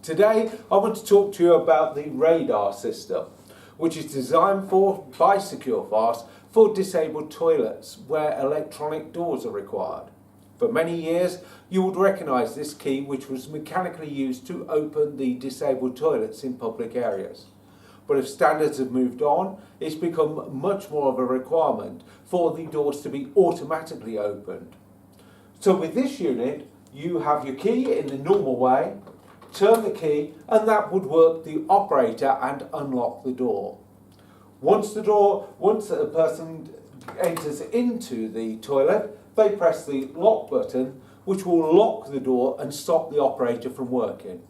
Today I want to talk to you about the radar system, which is designed by Securefast for disabled toilets where electronic doors are required. For many years you would recognise this key, which was mechanically used to open the disabled toilets in public areas. But as standards have moved on, it's become much more of a requirement for the doors to be automatically opened. So with this unit, you have your key in the normal way, turn the key, and that would work the operator and unlock the door. Once a person enters into the toilet, they press the lock button, which will lock the door and stop the operator from working.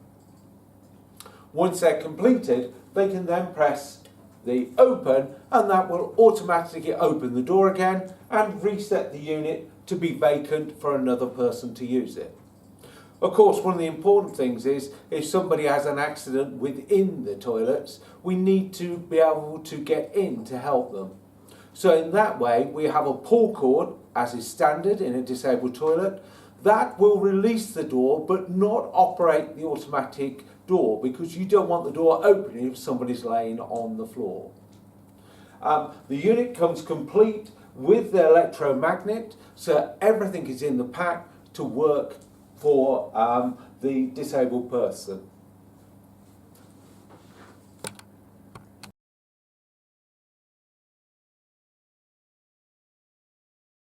Once they're completed, they can then press the open, and that will automatically open the door again and reset the unit to be vacant for another person to use it. Of course, one of the important things is if somebody has an accident within the toilets, we need to be able to get in to help them. So in that way, we have a pull cord, as is standard in a disabled toilet, that will release the door but not operate the automatic door, because you don't want the door opening if somebody's laying on the floor. The unit comes complete with the electromagnet, so everything is in the pack to work for the disabled person.